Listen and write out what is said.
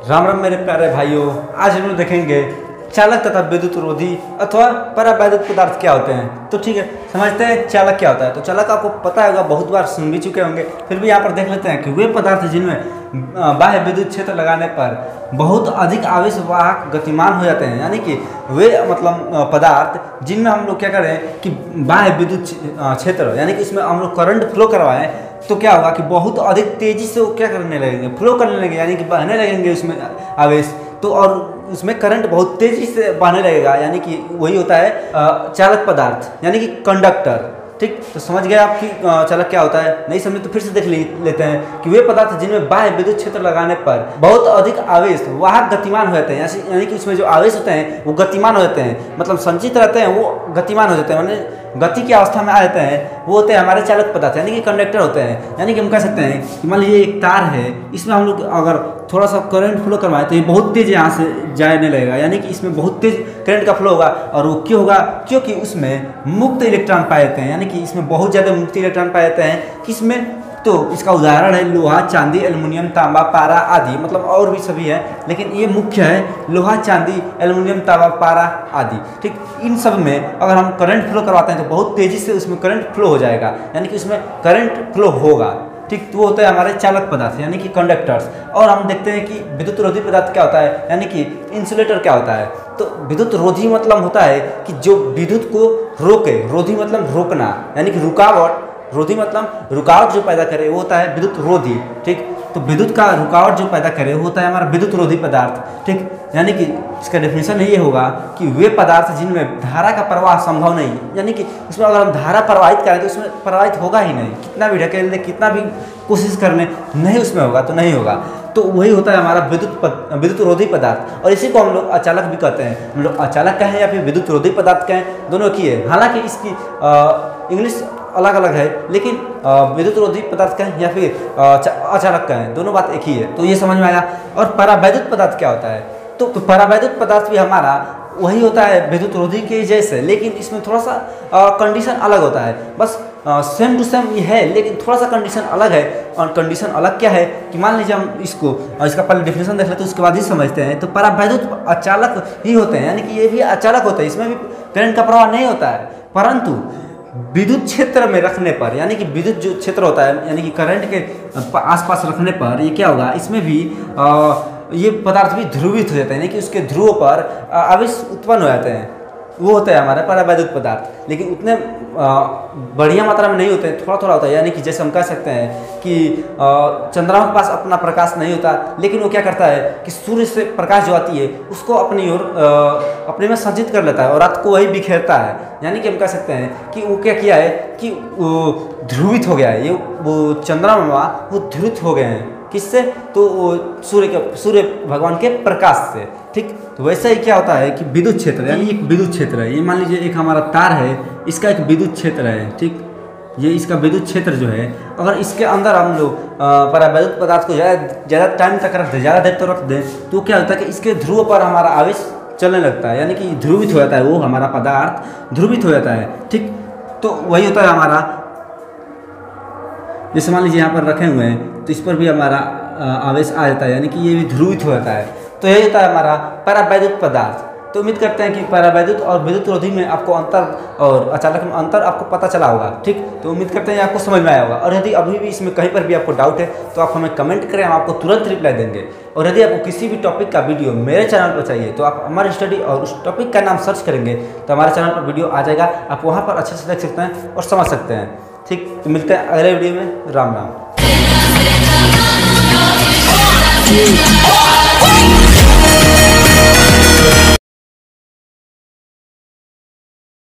राम राम मेरे प्यारे भाइयों, आज हम लोग देखेंगे चालक तथा विद्युत रोधी अथवा परावैद्युत पदार्थ क्या होते हैं। तो ठीक है, समझते हैं चालक क्या होता है। तो चालक आपको पता होगा, बहुत बार सुन भी चुके होंगे, फिर भी यहाँ पर देख लेते हैं कि वे पदार्थ जिनमें बाह्य विद्युत क्षेत्र लगाने पर बहुत अधिक आवेश वाहक गतिमान हो जाते हैं, यानी कि वे मतलब पदार्थ जिनमें हम लोग क्या करें कि बाह्य विद्युत क्षेत्र यानी कि इसमें हम लोग करंट फ्लो करवाएं, तो क्या होगा कि बहुत अधिक तेजी से वो क्या करने लगेंगे, फ्लो करने लगेंगे, यानी कि बहने लगेंगे उसमें आवेश। तो और उसमें करंट बहुत तेजी से बहने लगेगा, यानी कि वही होता है चालक पदार्थ यानी कि कंडक्टर। ठीक, तो समझ गए आप कि चालक क्या होता है। नहीं समझे तो फिर से देख लेते हैं कि वे पदार्थ जिनमें बाह्य विद्युत क्षेत्र लगाने पर बहुत अधिक आवेश वाहक गतिमान हो जाते हैं, यानी कि उसमें जो आवेश होते हैं वो गतिमान हो जाते हैं, मतलब संचित रहते हैं, वो गतिमान हो जाते हैं, माने गति की अवस्था में आ जाते हैं। वो होते हैं हमारे चालक पदार्थ यानी कि कंडक्टर होते हैं। यानी कि हम कह सकते हैं कि मान लीजिए एक तार है, इसमें हम लोग अगर थोड़ा सा करंट फ्लो करवाएं तो ये बहुत तेज यहाँ से जाने लगेगा, यानी कि इसमें बहुत तेज करंट का फ्लो होगा। और वो क्यों होगा? क्योंकि उसमें मुक्त इलेक्ट्रॉन पाए जाते हैं, यानी कि इसमें बहुत ज़्यादा मुक्त इलेक्ट्रॉन पाए जाते हैं। किसमें? तो इसका उदाहरण है लोहा, चांदी, एल्युमिनियम, तांबा, पारा आदि, मतलब और भी सभी है, लेकिन ये मुख्य है लोहा, चांदी, एल्युमिनियम, तांबा, पारा आदि। ठीक, इन सब में अगर हम करंट फ्लो करवाते हैं तो बहुत तेज़ी से उसमें करंट फ्लो हो जाएगा, यानी कि उसमें करंट फ्लो होगा। ठीक, तो वो होता है हमारे चालक पदार्थ यानी कि कंडक्टर्स। और हम देखते हैं कि विद्युत रोधी पदार्थ क्या होता है, यानी कि इंसुलेटर क्या होता है। तो विद्युत रोधी मतलब होता है कि जो विद्युत को रोके, रोधी मतलब रोकना, यानी कि रुकावट, रोधी मतलब रुकावट जो पैदा करे वो होता है विद्युत रोधी। ठीक, तो विद्युत का रुकावट जो पैदा करे वो होता है हमारा विद्युत रोधी पदार्थ। ठीक, यानी कि इसका डेफिनेशन ये होगा कि वे पदार्थ जिनमें धारा का प्रवाह संभव नहीं, यानी कि इसमें अगर हम धारा प्रवाहित करें तो उसमें प्रवाहित होगा ही नहीं, कितना भी ढकेल दे, कितना भी कोशिश करने, नहीं उसमें होगा तो नहीं होगा। तो वही होता है हमारा विद्युत रोधी पदार्थ। और इसी को हम लोग अचालक भी कहते हैं। हम लोग अचालक कहें या फिर विद्युत रोधी पदार्थ कहें, दोनों की है। हालांकि इसकी इंग्लिश अलग अलग है, लेकिन विद्युत रोधी पदार्थ कहें या फिर अचालक कहें, दोनों बात एक ही है। तो ये समझ में आया। और परावैद्युत पदार्थ क्या होता है? तो परावैद्युत पदार्थ भी हमारा वही होता है विद्युत रोधी के जैसे, लेकिन इसमें थोड़ा सा कंडीशन अलग होता है। बस सेम टू सेम ये है, लेकिन थोड़ा सा कंडीशन अलग है। और कंडीशन अलग क्या है कि मान लीजिए हम इसका पहले डेफिनेशन देख लेते हैं, उसके बाद ही समझते हैं। तो परावैद्युत अचालक ही होते हैं, यानी कि ये भी अचालक होते हैं, इसमें भी करंट का प्रवाह नहीं होता है, परंतु विद्युत क्षेत्र में रखने पर, यानी कि विद्युत जो क्षेत्र होता है यानी कि करंट के आसपास रखने पर ये क्या होगा, इसमें भी ये पदार्थ भी ध्रुवित हो जाते हैं, यानी कि उसके ध्रुवों पर आवेश उत्पन्न हो जाते हैं। वो होता है हमारा परावैद्युत पदार्थ, लेकिन उतने बढ़िया मात्रा में नहीं होते हैं, थोड़ा थोड़ा होता है। यानी कि जैसे हम कह सकते हैं कि चंद्रमा के पास अपना प्रकाश नहीं होता, लेकिन वो क्या करता है कि सूर्य से प्रकाश जो आती है उसको अपनी ओर अपने में संचित कर लेता है और रात को वही बिखेरता है। यानी कि हम कह सकते हैं कि वो क्या किया है कि वो ध्रुवित हो गया है, ये वो चंद्रमा वो ध्रुवित हो गए हैं। किससे? तो सूर्य भगवान के प्रकाश से। ठीक, तो वैसा ही क्या होता है कि विद्युत क्षेत्र, यानी एक विद्युत क्षेत्र है। ये मान लीजिए एक हमारा तार है, इसका एक विद्युत क्षेत्र है। ठीक, ये इसका विद्युत क्षेत्र जो है, अगर इसके अंदर हम लोग परावैद्युत पदार्थ को ज़्यादा टाइम तक रख दें, ज़्यादा देर तो रख दें, तो क्या होता है कि इसके ध्रुव पर हमारा आवेश चलने लगता है, यानी कि ध्रुवित हो जाता है, वो हमारा पदार्थ ध्रुवित हो जाता है। ठीक, तो वही होता है हमारा, जैसे मान लीजिए यहाँ पर रखे हुए हैं तो इस पर भी हमारा आवेश आ जाता है, यानी कि ये भी ध्रुवित हो जाता है। तो यही होता है हमारा परावैद्युत पदार्थ। तो उम्मीद करते हैं कि परावैद्युत और विद्युत रोधी में आपको अंतर और अचालक में अंतर आपको पता चला होगा। ठीक, तो उम्मीद करते हैं आपको समझ में आया होगा। और यदि अभी भी इसमें कहीं पर भी आपको डाउट है तो आप हमें कमेंट करें, हम आपको तुरंत रिप्लाई देंगे। और यदि आपको किसी भी टॉपिक का वीडियो मेरे चैनल पर चाहिए तो आप हमारी स्टडी और उस टॉपिक का नाम सर्च करेंगे तो हमारे चैनल पर वीडियो आ जाएगा, आप वहाँ पर अच्छे से देख सकते हैं और समझ सकते हैं। ठीक, तो मिलते हैं अगले वीडियो में। राम राम।